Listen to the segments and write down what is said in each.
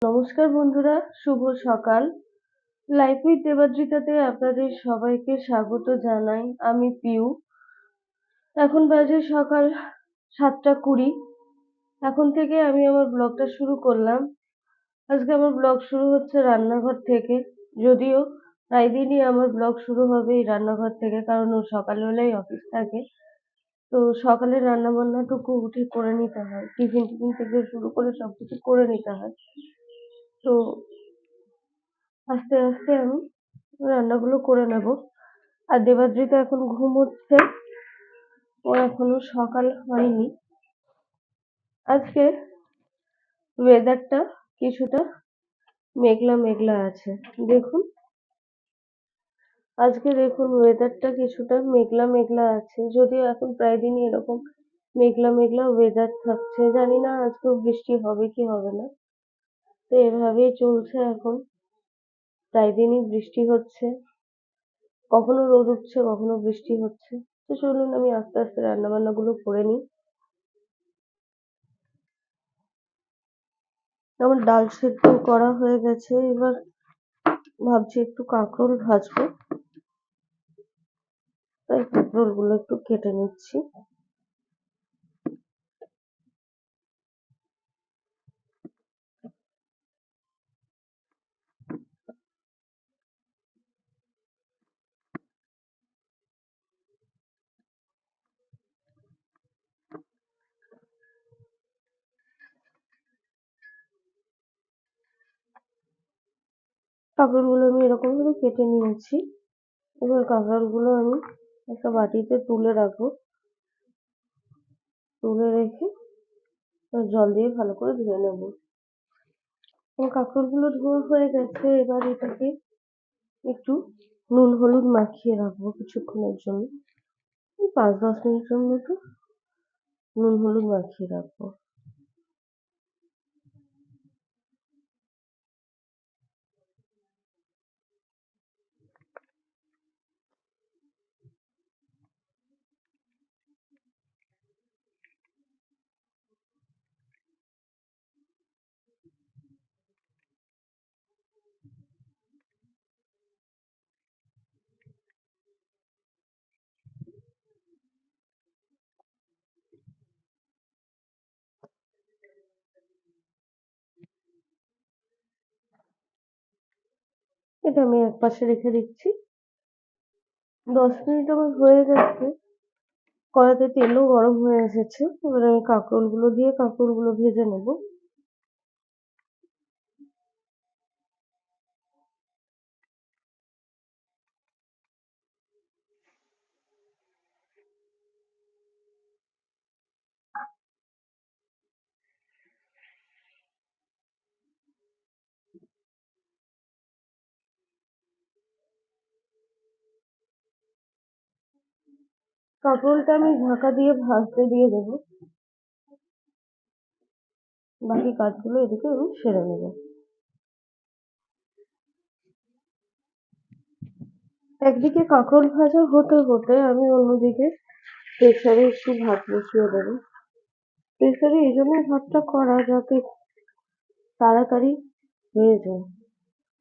নমস্কার বন্ধুরা, শুভ সকাল। লাইফ উইথ দেবাদ্রিতাতে আপনাদের সবাইকে স্বাগত জানাই। আমি পিউ। এখন বাজে সকাল 7টা 20। এখন থেকে আমি আমার ব্লগটা শুরু করলাম। আজকে আমার ব্লগ শুরু হচ্ছে রান্নাঘর থেকে। যদিও প্রায় দিনই আমার ব্লগ শুরু হবে এই রান্নাঘর থেকে, কারণ ও সকালবেলায় অফিস থাকে। তো সকালে রান্না বান্নাটুকু উঠে করে নিতে হয়, টিফিন টিফিন থেকে শুরু করে সবকিছু করে নিতে হয়। তো আস্তে আস্তে আমি রান্নাগুলো করে নেব। আর দেবাদ্রিতা এখন ঘুমোচ্ছে, ওর এখনো সকাল হয়নি। আজকে ওয়েদারটা কিছুটা মেঘলা মেঘলা আছে। দেখুন, আজকে দেখুন ওয়েদারটা কিছুটা মেঘলা মেঘলা আছে, যদিও এখন প্রায় দিনই এরকম মেঘলা মেঘলা ওয়েদার থাকছে। জানি না আজকেও বৃষ্টি হবে কি হবে না। তো এভাবেই চলছে এখন, প্রায় দিনই বৃষ্টি হচ্ছে, কখনো রোদ উঠছে কখনো বৃষ্টি হচ্ছে। তো চলুন আমি আস্তে আস্তে রান্না বান্না গুলো করে নিই। আমার ডাল সেদ্ধ করা হয়ে গেছে, এবার ভাবছি একটু কাঁকরোল ভাজবো, তাই কাঁকরোল গুলো একটু কেটে নিচ্ছি। কাঁকরোল গুলো আমি এরকম ভাবে কেটে নিয়েছি। এবার কাঁকরোল গুলো আমি একটা বাটিতে তুলে রাখবো, তুলে রেখে জল দিয়ে ভালো করে ধুয়ে নেবো। আমার কাঁকরোল গুলো ধোয়া হয়ে গেছে, এবার এটাকে একটু নুন হলুদ মাখিয়ে রাখবো কিছুক্ষণের জন্য। এই 5-10 মিনিটের মতো নুন হলুদ মাখিয়ে রাখবো। এটা আমি একপাশে রেখে দিচ্ছি। 10 মিনিট আমার হয়ে গেছে, কড়াতে তেলও গরম হয়ে এসেছে। এবার আমি কাঁকরোল গুলো দিয়ে কাঁকরোল গুলো ভেজে নেব। কাঁকরোলটা আমি ঢাকা দিয়ে ভাজতে দিয়ে দেবো, বাকি কাজগুলো এদিকে আমি সেরে নেবো। একদিকে কাঁকরোল ভাজা হতে হতে আমি অন্যদিকে প্রেসারে একটু ভাত বসিয়ে দেবো। প্রেসারে এই জন্য ভাতটা করা যাতে তাড়াতাড়ি হয়ে যায়।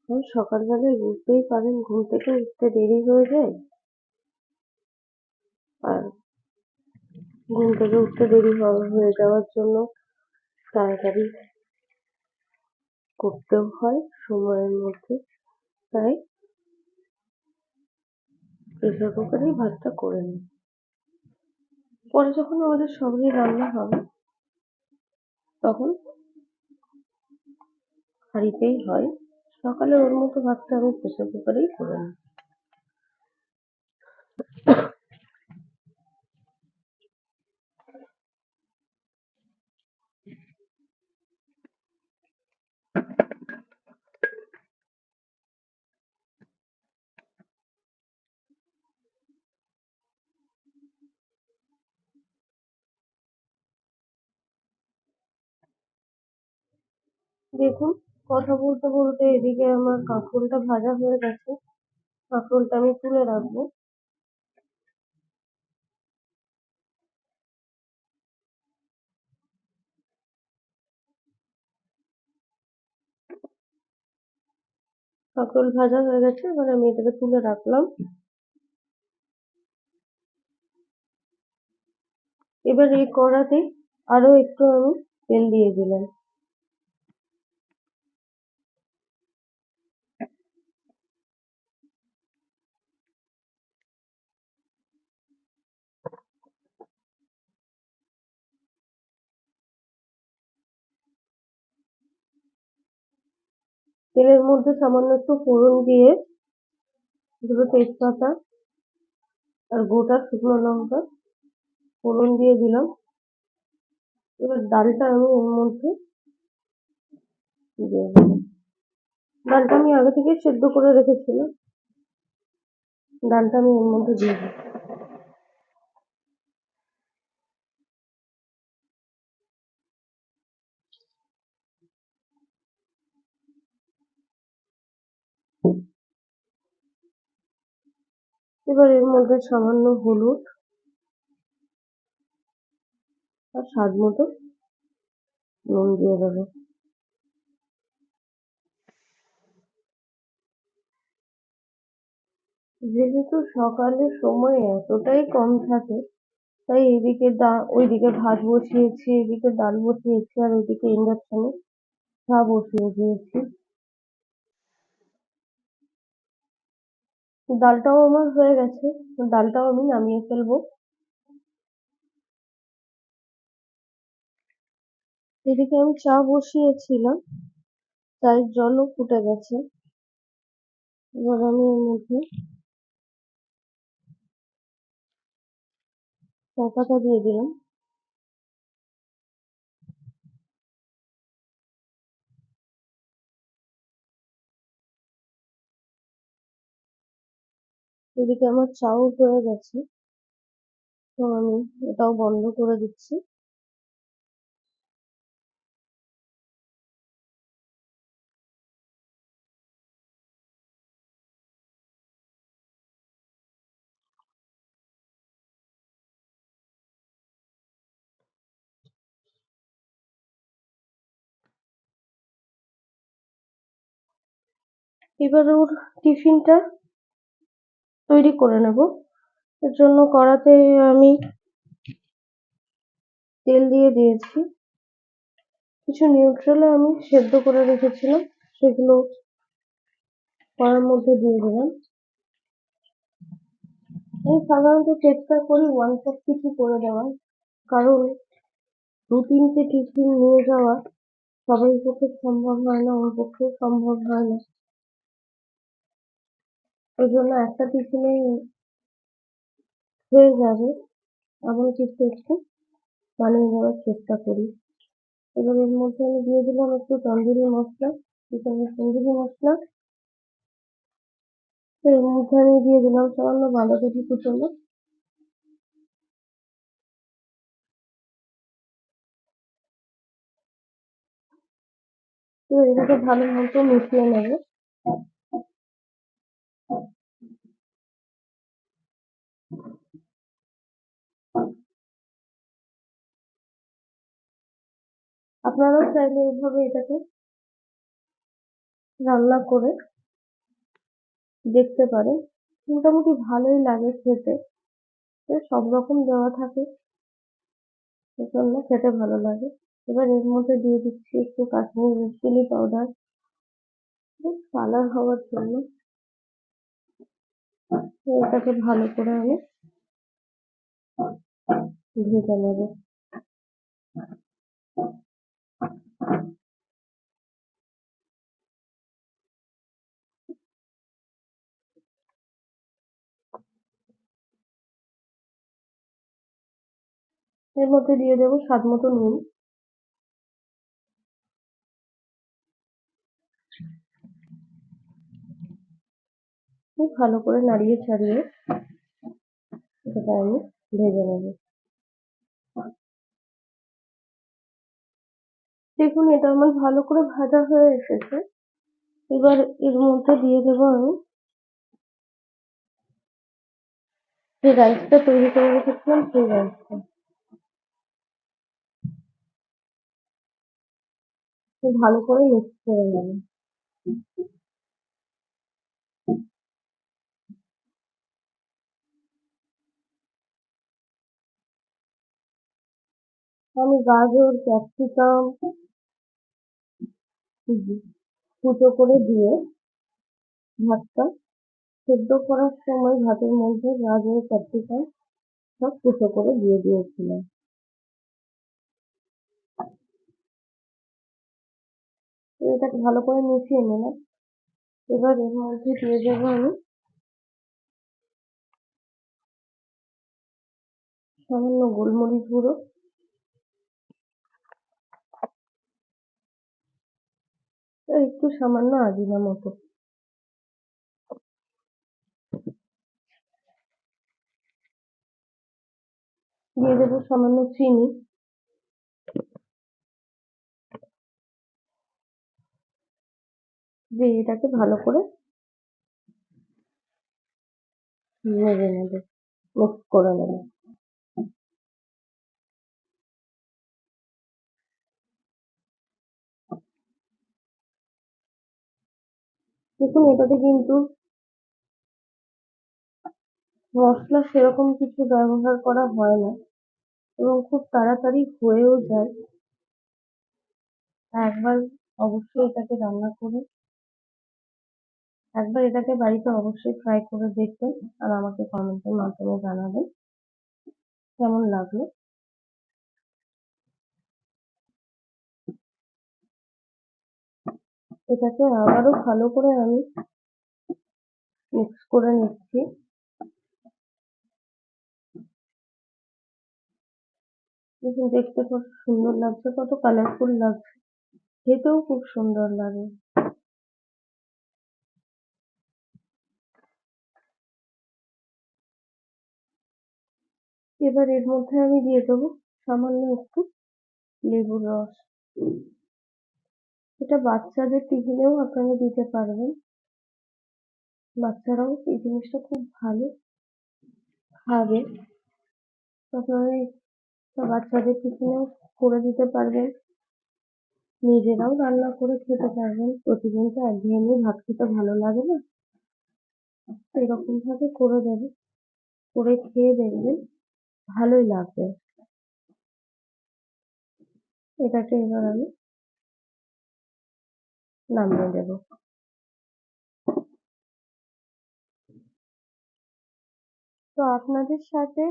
কারণ সকালবেলায় বুঝতেই পারেন ঘুম থেকে উঠতে দেরি হয়ে যায়, আর ঘুম থেকে উঠতে দেরি হয়ে যাওয়ার জন্য তাড়াতাড়ি করতেও হয় সময়ের মধ্যে। তাই প্রেসার কুকারেই ভাতটা করে নিই। পরে যখন আমাদের সবজি রান্না হবে তখন হাঁড়িতেই হয়। সকালে ওর মতো ভাতটা আমি প্রেসার কুকারেই করে নিই। দেখুন, কথা বলতে বলতে এদিকে আমার কাঁকরোলটা ভাজা হয়ে গেছে। কাঁকরোলটা আমি তুলে রাখবো। কাঁকরোল ভাজা হয়ে গেছে, এবার আমি এটাকে তুলে রাখলাম। এবার এই কড়াতে আরো একটু আমি তেল দিয়ে দিলাম। তেলের মধ্যে সামান্য একটু ফোড়ন দিয়ে দুটো তেজপাতা আর গোটা শুকনো লঙ্কা ফোড়ন দিয়ে দিলাম। এবার ডালটা আমি এর মধ্যে দিয়ে দেবো। ডালটা আমি আগে থেকে সেদ্ধ করে রেখেছিলাম, ডালটা আমি এর মধ্যে দিয়ে দেবো। এবার এর মধ্যে সামান্য হলুদ আর স্বাদ মতো নুন দিয়ে দেবো। যেহেতু সকালে সময় এতটাই কম থাকে, তাই ওইদিকে ভাত বসিয়েছি, এদিকে ডাল বসিয়েছি, আর ওইদিকে ইন্ডাকশনে চা বসিয়ে দিয়েছি। ডালটাও আমার হয়ে গেছে, ডালটাও আমি নামিয়ে ফেলবো। এদিকে আমি চা বসিয়েছিলাম, চায়ের জলও ফুটে গেছে। এবার আমি এর মধ্যে চা পাতা দিয়ে দিলাম। এদিকে আমার চাও হয়ে গেছে, তো আমি এটাও বন্ধ করে দিচ্ছি। এবার ওর টিফিনটা তৈরি করে নেব। এর জন্য কড়াতে আমি তেল দিয়ে দিয়েছি। কিছু নিউট্রেলা আমি সেদ্ধ করে রেখেছিলাম, সেগুলো কড়ার মধ্যে দিয়ে দিলাম। আমি সাধারণত চেষ্টা করি 1/4 কিছু করে দেওয়ার, কারণ 2-3টে টিফিন নিয়ে যাওয়া সবার পক্ষে সম্ভব হয় না, ওর পক্ষেও সম্ভব হয় না। ওই জন্য একটা টিফিনে হয়ে যাবে এমন কিছু একটু বানিয়ে দেওয়ার চেষ্টা করি। এবার এর মধ্যে আমি দিয়ে দিলাম একটু তন্দুরি মশলা, চিকেনের তন্দুরি মশলা। এর মধ্যে আমি দিয়ে দিলাম সামান্য বাঁধাকপি কুচোনো। তো এটাকে ভালো মতো মিশিয়ে নেবো। আপনারাও চাইলে এইভাবে এটাকে রান্না করে দেখতে পারেন, মোটামুটি ভালোই লাগে খেতে। সব রকম দেওয়া থাকে, এজন্য খেতে ভালো লাগে। এবার এর মধ্যে দিয়ে দিচ্ছি একটু Kashmiri red chilli powder, colour হওয়ার জন্য। এটাকে ভালো করে আমি ভেজে নেবো। এর মধ্যে দিয়ে দেবো স্বাদ মতো নুন। খুব ভালো করে নাড়িয়ে ছাড়িয়ে এটা আমি ভেজে নেবো। দেখুন এটা আমার ভালো করে ভাজা হয়ে এসেছে। এবার এর মধ্যে দিয়ে দেবো আমি যে রাইসটা তৈরি করে রেখেছিলাম, সেই রাইসটা খুব ভালো করে মিক্স করে নেবো। আমি গাজর, ক্যাপসিকাম কুচো করে দিয়ে ভাতটা সেদ্ধ করার সময় ভাতের মধ্যে গাজর, ক্যাপসিকাম সব কুচো করে দিয়ে দিয়েছিলাম। তো এটাকে ভালো করে মিশিয়ে নিলাম। এবার এর মধ্যে দিয়ে দেবো আমি সামান্য গোলমরিচ গুঁড়ো, আর একটু সামান্য আজিনামোটো। দিয়ে দেবো সামান্য চিনি। দিয়ে এটাকে ভালো করে নেড়ে নেবো, মিক্স করে নেবো। দেখুন এটাতে কিন্তু মশলা সেরকম কিছু ব্যবহার করা হয় না এবং খুব তাড়াতাড়ি হয়েও যায়। একবার অবশ্যই এটাকে রান্না করে একবার এটাকে বাড়িতে অবশ্যই ট্রাই করে দেখবেন আর আমাকে কমেন্টের মাধ্যমে জানাবেন কেমন লাগলো। এটাকে আবারও ভালো করে আমি মিক্স করে নিচ্ছি। দেখুন দেখতে কত সুন্দর লাগছে, কত কালারফুল লাগছে, খেতেও খুব সুন্দর লাগে। এবার এর মধ্যে আমি দিয়ে দেবো সামান্য একটু লেবুর রস। এটা বাচ্চাদের টিফিনেও আপনারা দিতে পারবেন। বাচ্চারাও এই জিনিসটা খুব ভালো খাবে। তো আপনারা এটা বাচ্চাদের টিফিনেও করে দিতে পারবেন। নিজেরাও রান্না করে খেতে পারবেন। প্রতিদিন তো একঘেয়েমি ভাত খেতে ভালো লাগে না। তো এরকম ভাবে করে দেবেন, করে খেয়ে দেখবেন ভালোই লাগবে। এটাকে এবার আমি নামিয়ে দেবো। তো আপনাদের সাথে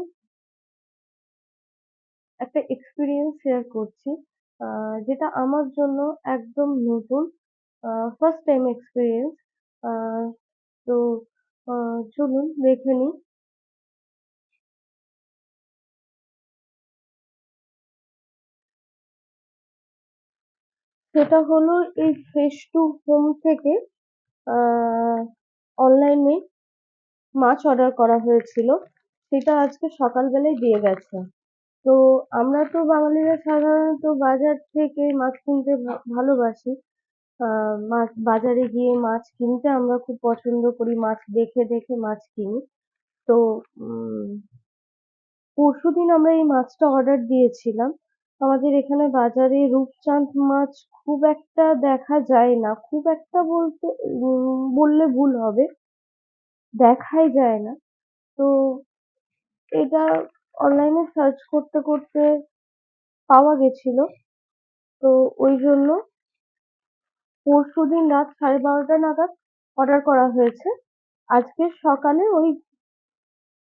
একটা এক্সপিরিয়েন্স শেয়ার করছি, যেটা আমার জন্য একদম নতুন, ফার্স্ট টাইম এক্সপিরিয়েন্স। তো চলুন দেখে নিই। সেটা হলো এই ফ্রেশ টু হোম থেকে অনলাইনে মাছ অর্ডার করা হয়েছিল, সেটা আজকে সকালবেলায় দিয়ে গেছে। তো আমরা তো বাঙালিরা সাধারণত বাজার থেকে মাছ কিনতে ভালোবাসি। মাছ বাজারে গিয়ে মাছ কিনতে আমরা খুব পছন্দ করি, মাছ দেখে দেখে মাছ কিনি। তো উম পরশুদিন আমরা এই মাছটা অর্ডার দিয়েছিলাম। আমাদের এখানে বাজারে রূপচাঁদ মাছ খুব একটা দেখা যায় না, খুব একটা বলতে বললে ভুল হবে, দেখাই যায় না। তো এটা অনলাইনে সার্চ করতে করতে পাওয়া গেছিল। তো ওই জন্য পরশুদিন রাত 12:30 নাগাদ অর্ডার করা হয়েছে। আজকে সকালে ওই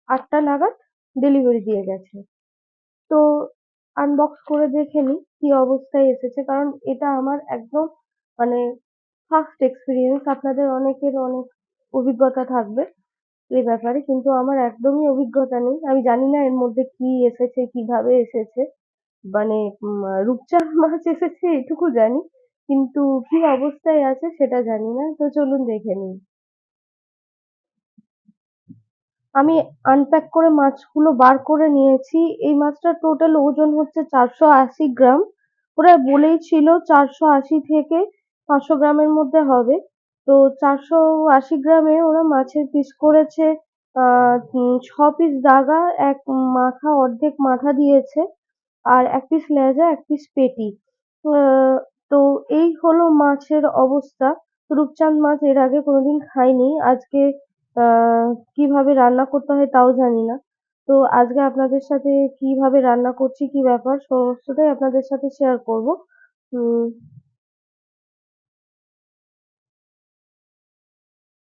8টা নাগাদ ডেলিভারি দিয়ে গেছে। তো আনবক্স করে দেখে নিই কি অবস্থায় এসেছে, কারণ এটা আমার একদম মানে ফার্স্ট এক্সপিরিয়েন্স। আপনাদের অনেকের অনেক অভিজ্ঞতা থাকবে এই ব্যাপারে, কিন্তু আমার একদমই অভিজ্ঞতা নেই। আমি জানি না এর মধ্যে কি এসেছে, কিভাবে এসেছে। মানে রূপচাঁদ মাছ এসেছে এটুকু জানি, কিন্তু কি অবস্থায় আছে সেটা জানি না। তো চলুন দেখে নিই। আমি আনপ্যাক করে মাছগুলো বার করে নিয়েছি। এই মাছটার টোটাল ওজন হচ্ছে 480 গ্রাম। ওরা বলেই ছিল 480 থেকে 500 গ্রামের মধ্যে হবে। তো 480 গ্রামে ওরা মাছের পিস করেছে 6 পিস দাগা, এক মাথা, অর্ধেক মাথা দিয়েছে, আর এক পিস লেজা, এক পিস পেটি। আহ, তো এই হলো মাছের অবস্থা। রূপচাঁদ মাছ এর আগে কোনোদিন খাইনি। আজকে কিভাবে রান্না করতে হয় তাও জানি না। তো তো আজকে আপনাদের সাথে কিভাবে রান্না করছি, কি ব্যাপার সমস্তটাই আপনাদের সাথে শেয়ার করব। উম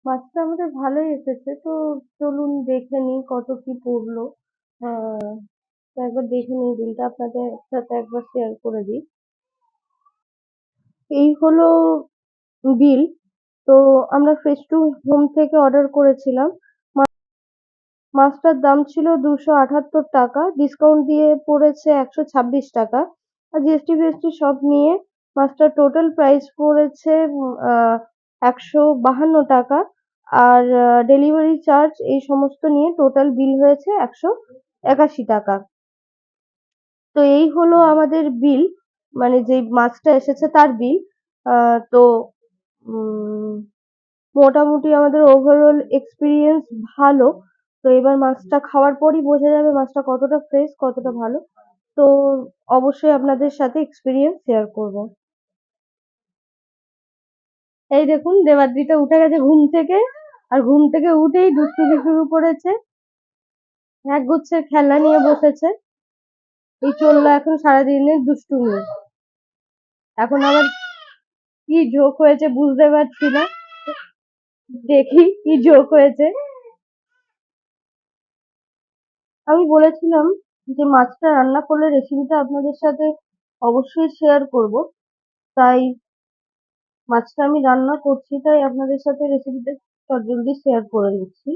মাছটা আমাদের ভালোই এসেছে। তো চলুন দেখে নিই কত কি পড়লো। আ তো একবার দেখে নিই বিলটা আপনাদের সাথে একবার শেয়ার করে দিই। এই হলো বিল। তো আমরা ফ্রেশ টু হোম থেকে অর্ডার করেছিলাম। মা মাছটার দাম ছিল 278 টাকা। ডিসকাউন্ট দিয়ে পড়েছে 126 টাকা। আর জিএসটি ফিএসটি সব নিয়ে মাছটার টোটাল প্রাইস পড়েছে 152 টাকা। আর ডেলিভারি চার্জ এই সমস্ত নিয়ে টোটাল বিল হয়েছে 181 টাকা। তো এই হলো আমাদের বিল, মানে যেই মাছটা এসেছে তার বিল। তো উম মোটামুটি আমাদের ওভারঅল এক্সপিরিয়েন্স ভালো। তো এবার মাছটা খাওয়ার পরই বোঝা যাবে মাছটা কতটা ফ্রেশ, কতটা ভালো। তো অবশ্যই আপনাদের সাথে এক্সপিরিয়েন্স শেয়ার করব। এই দেখুন দেবাদ্রিতা উঠে গেছে ঘুম থেকে, আর ঘুম থেকে উঠেই দুষ্টুমি শুরু করেছে। একগুচ্ছ খেলনা নিয়ে বসেছে। এই চললো এখন সারাদিনের দুষ্টুমি। এখন আবার কি জোক হয়েছে বুঝতে পারছি না। দেখি কি জোক হয়েছে। আমি বলেছিলাম যে মাছটা রান্না করলে রেসিপিটা আপনাদের সাথে অবশ্যই শেয়ার করব। তাই মাছটা আমি রান্না করছি, তাই আপনাদের সাথে রেসিপিটা চটজলদি শেয়ার করে দিচ্ছি।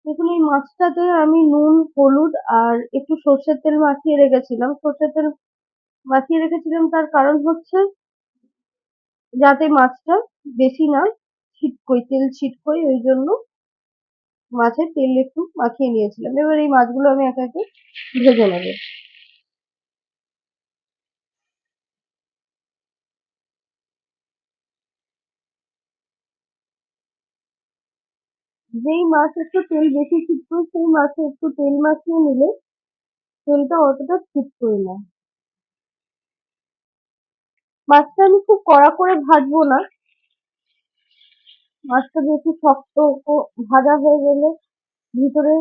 দেখুন এই মাছটাতে আমি নুন, হলুদ আর একটু সর্ষের তেল মাখিয়ে রেখেছিলাম। সর্ষের তেল মাখিয়ে রেখেছিলাম তার কারণ হচ্ছে যাতে মাছটা বেশি না ছিটকোয়, তেল ছিটকোয়, ওই জন্য মাছের তেল একটু মাখিয়ে নিয়েছিলাম। এবার এই মাছগুলো আমি একে একে ভেজে নেবো। যেই মাছ একটু তেল বেশি ছিটকোয় সেই মাছে একটু তেল মাখিয়ে নিলে তেলটা অতটা ছিটকোয় না। মাছটা আমি খুব কড়া করে ভাজবো না। মাছটা বেশি শক্ত ভাজা হয়ে গেলে ভিতরে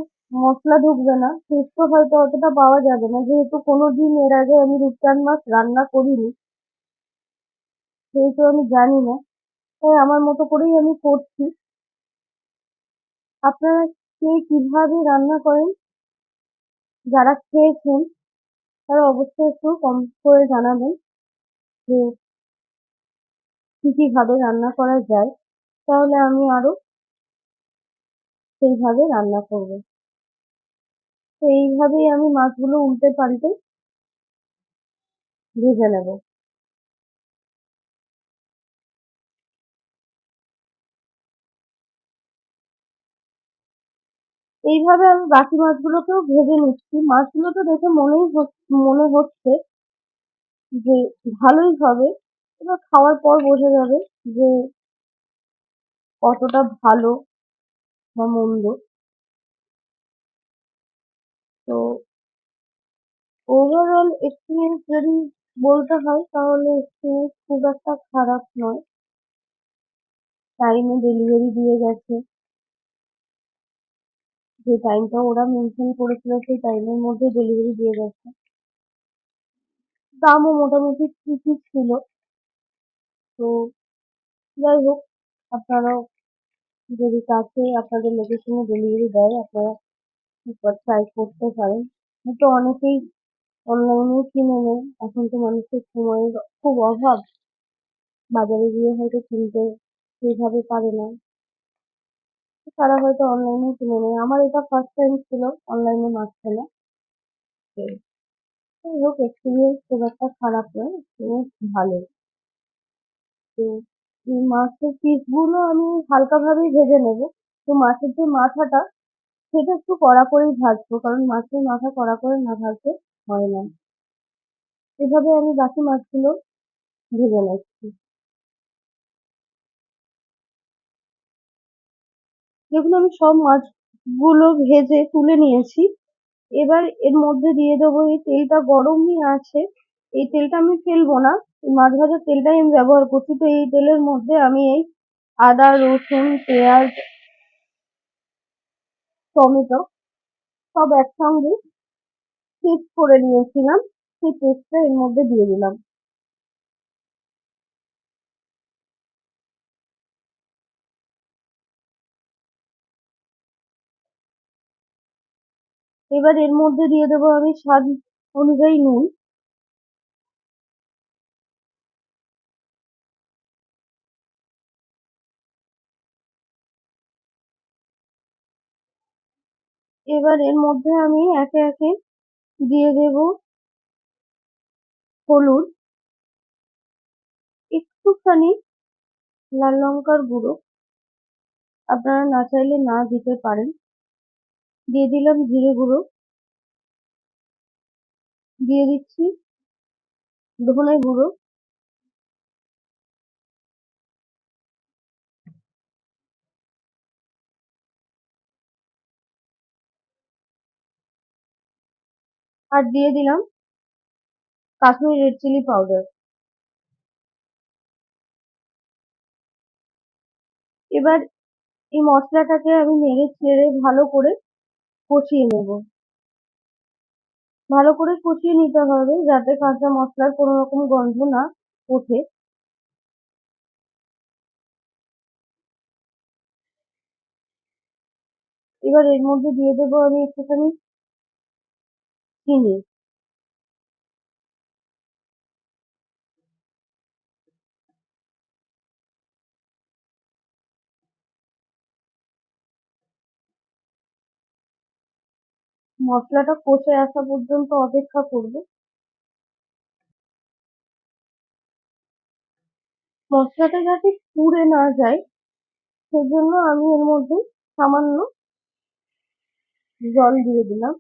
মশলা ঢুকবে না, টেস্টও হয়তো অতটা পাওয়া যাবে না। যেহেতু কোনোদিন এর আগে আমি রূপচাঁদ মাছ রান্না করিনি, সেহেতু আমি জানি না। তাই আমার মতো করেই আমি করছি। আপনারা কে কিভাবে রান্না করেন, যারা খেয়েছেন তারা অবশ্যই একটু কমেন্ট করে জানাবেন যে কি কি ভাবে রান্না করা যায়, তাহলে আমি আরো সেইভাবে রান্না করবো। তো এইভাবেই আমি মাছগুলো উল্টে পাল্টে ভেজে নেব। এইভাবে আমি বাকি মাছগুলোকেও ভেজে নিচ্ছি। মাছগুলো তো দেখে মনে হচ্ছে যে ভালোই হবে। এবার খাওয়ার পর বোঝা যাবে যে কতটা ভালো বা মন্দ। তো ওভারঅল এক্সপিরিয়েন্স যদি বলতে হয় তাহলে এক্সপিরিয়েন্স খুব একটা খারাপ নয়। টাইমে ডেলিভারি দিয়ে গেছে। যে টাইমটা ওরা মেনশন করেছিল সেই টাইমের মধ্যে ডেলিভারি দিয়ে গেছে। দামও মোটামুটি ঠিকই ছিল। তো যাই হোক, আপনারাও যদি কাছে আপনাদের লোকেশনে ডেলিভারি দেয় আপনারা একবার ট্রাই করতে পারেন। হয়তো অনেকেই অনলাইনেও কিনে নেয়। এখন তো মানুষের সময়ের খুব অভাব। বাজারে গিয়ে হয়তো কিনতে সেইভাবে পারে না। তারা হয়তো অনলাইনে কিনে নেয়। আমার এটা ফার্স্ট টাইম ছিল অনলাইনে মাছ কেনা। তো যাই হোক, এক্সপিরিয়েন্স খুব একটা খারাপ নয়, এক্সপিরিয়েন্স ভালোই। তো এই মাছের পিসগুলো আমি হালকা ভাবেই ভেজে নেবো। তো মাছের যে মাথাটা সেটা একটু কড়া করেই ভাজবো, কারণ মাছের মাথা কড়া করে না ভাজলে হয় না। এভাবে আমি বাকি মাছগুলো ভেজে নিচ্ছি। দেখুন আমি সব মাছগুলো ভেজে তুলে নিয়েছি। এবার এর মধ্যে দিয়ে দেবো, এই তেলটা গরমই আছে, এই তেলটা আমি ফেলবো না। এই মাছ ভাজার তেলটাই আমি ব্যবহার করছি। তো এই তেলের মধ্যে আমি এই আদা, রসুন, পেঁয়াজ, টমেটো সব একসঙ্গে পেস্ট করে নিয়েছিলাম, সেই পেস্টটা এর মধ্যে দিয়ে দিলাম। এবার এর মধ্যে দিয়ে দেবো আমি স্বাদ অনুযায়ী নুন। এবার এর মধ্যে আমি একে একে দিয়ে দেব হলুদ, একটুখানি লাল লঙ্কার গুঁড়ো, আপনারা না চাইলে না দিতে পারেন, দিয়ে দিলাম জিরে গুঁড়ো, দিয়ে দিচ্ছি ধনে গুঁড়ো, আর দিয়ে দিলাম কাশ্মীরি রেড চিলি পাউডার। এবার এই মশলাটাকে আমি নেড়ে চেড়ে ভালো করে কষিয়ে নেব। ভালো করে কষিয়ে নিতে হবে যাতে কাঁচা মশলার কোনো রকম গন্ধ না ওঠে। এবার এর মধ্যে দিয়ে দেবো আমি একটুখানি চিনি। মশলাটা কষে আসা পর্যন্ত অপেক্ষা করব। মশলাটা যাতে পুড়ে না যায় সেজন্য আমি এর মধ্যে সামান্য জল দিয়ে দিলাম।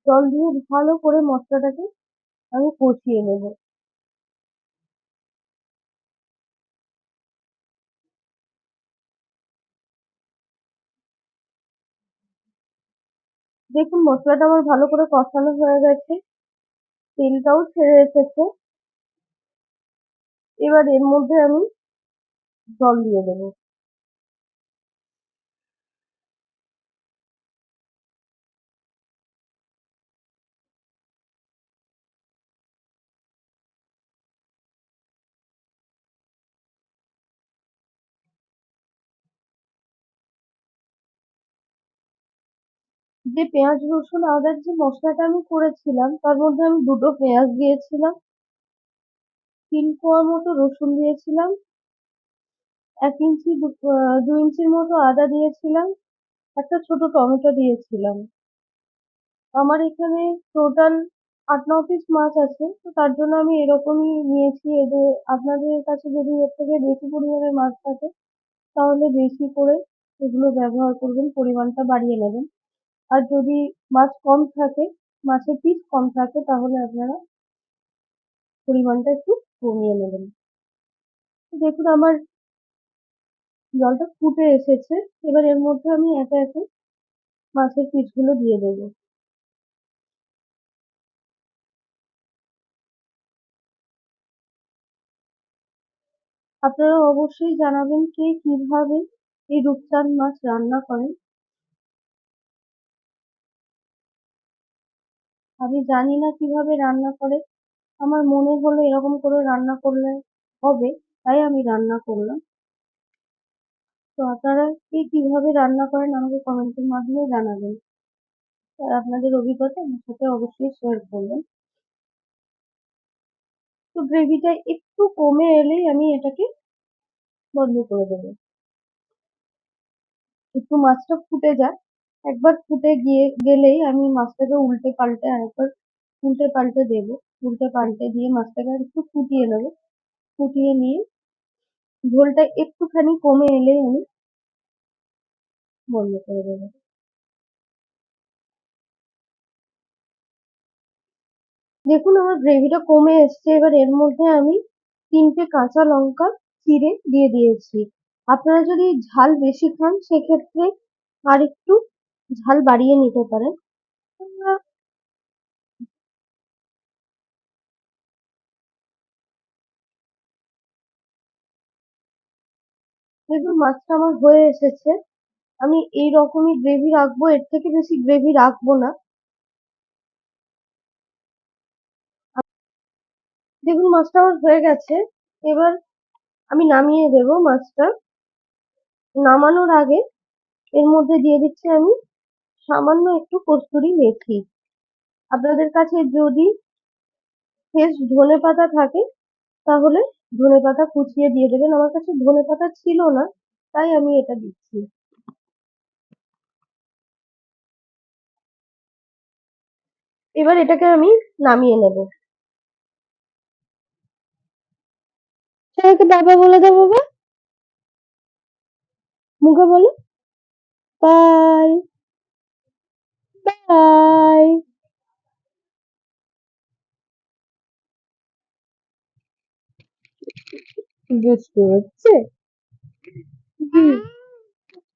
জল দিয়ে ভালো করে মশলাটাকে আমি কষিয়ে নেব। দেখুন মশলাটা আমার ভালো করে কষানো হয়ে গেছে, তেলটাও ছেড়ে এসেছে। এবার এর মধ্যে আমি জল দিয়ে দেবো। যে পেঁয়াজ রসুন আদার যে মশলাটা আমি করেছিলাম তার মধ্যে আমি দুটো পেঁয়াজ দিয়েছিলাম, 3 কোয়া মতো রসুন দিয়েছিলাম, 1 ইঞ্চি 2 ইঞ্চির মতো আদা দিয়েছিলাম, একটা ছোট টমেটো দিয়েছিলাম। আমার এখানে টোটাল 8-9 পিস মাছ আছে, তো তার জন্য আমি এরকমই নিয়েছি। এদের আপনাদের কাছে যদি এর থেকে বেশি পরিমাণে মাছ থাকে তাহলে বেশি করে এগুলো ব্যবহার করবেন, পরিমাণটা বাড়িয়ে নেবেন। আর যদি মাছ কম থাকে, মাছের পিস কম থাকে তাহলে আপনারা পরিমাণটা একটু কমিয়ে নেবেন। দেখুন আমার জলটা ফুটে এসেছে, এবার এর মধ্যে আমি একে একে মাছের পিসগুলো দিয়ে দেবো। আপনারা অবশ্যই জানাবেন কে কিভাবে এই রূপচাঁদ মাছ রান্না করেন। আমি জানি না কিভাবে রান্না করে, আমার মনে হলো এরকম করে রান্না করলে হবে, তাই আমি রান্না করলাম। তো আপনারা কে কিভাবে রান্না করেন আমাকে কমেন্টের মাধ্যমে জানাবেন, আর আপনাদের অভিজ্ঞতা আমার সাথে অবশ্যই শেয়ার করবেন। তো গ্রেভিটা একটু কমে এলেই আমি এটাকে বন্ধ করে দেবো। একটু মাছটা ফুটে যাক, একবার ফুটে গেলেই আমি মাছটাকে উল্টে পাল্টে আরেকবার উল্টে পাল্টে দেবো। উল্টে পাল্টে দিয়ে মাছটাকে আর একটু ফুটিয়ে নেবো। ফুটিয়ে নিয়ে ঝোলটা একটুখানি কমে এলেই আমি বন্ধ করে দেবো। দেখুন আমার গ্রেভিটা কমে এসছে, এবার এর মধ্যে আমি 3টে কাঁচা লঙ্কা চিড়ে দিয়ে দিয়েছি। আপনারা যদি ঝাল বেশি খান সেক্ষেত্রে আর একটু ঝাল বাড়িয়ে নিতে পারেন। আমরা দেখুন মাছটা আমার হয়ে এসেছে, আমি এই রকমই গ্রেভি রাখবো, এর থেকে বেশি গ্রেভি রাখবো না। দেখুন মাছটা আমার হয়ে গেছে। এবার আমি নামিয়ে দেবো মাছটা। নামানোর আগে এর মধ্যে দিয়ে দিচ্ছি আমি সামান্য একটু কস্তুরি মেথি। আপনাদের কাছে যদি ফ্রেশ ধনেপাতা থাকে তাহলে ধনেপাতা কুচিয়ে দিয়ে দেবেন। আমার কাছে ধনেপাতা ছিল না, তাই আমি এটা দিচ্ছি। এবার এটাকে আমি নামিয়ে নেব। সবাইকে বাবা বলে দাও, বাবা মুখে বলো বাই। বাই। বুঝতে হচ্ছে।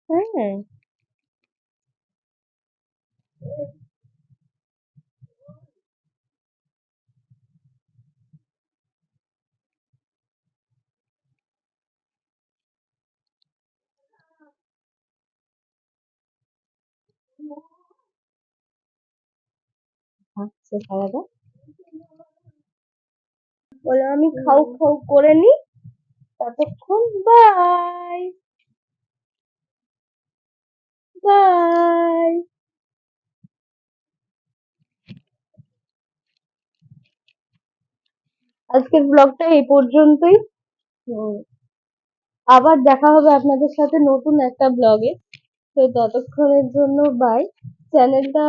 হ্যাঁ। আচ্ছা খাওয়া বলে আমি খাও খাও করে নি। ততক্ষণ বাই। বাই। আজকের ব্লগটা এই পর্যন্তই। হুম, আবার দেখা হবে আপনাদের সাথে নতুন একটা ব্লগে। তো ততক্ষণের জন্য বাই। চ্যানেলটা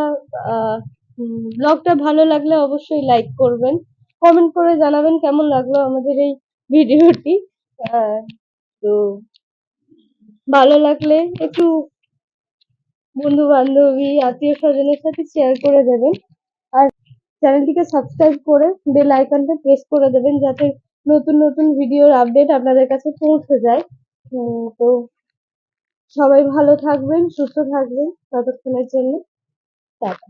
ব্লগটা ভালো লাগলে অবশ্যই লাইক করবেন, কমেন্ট করে জানাবেন কেমন লাগলো আমাদের এই ভিডিওটি। আহ, তো ভালো লাগলে একটু বন্ধু বান্ধবী আত্মীয় স্বজনের সাথে শেয়ার করে দেবেন। আর চ্যানেলটিকে সাবস্ক্রাইব করে বেল আইকনটা প্রেস করে দেবেন যাতে নতুন নতুন ভিডিওর আপডেট আপনাদের কাছে পৌঁছে যায়। তো সবাই ভালো থাকবেন, সুস্থ থাকবেন, ততক্ষণের জন্য টাটা।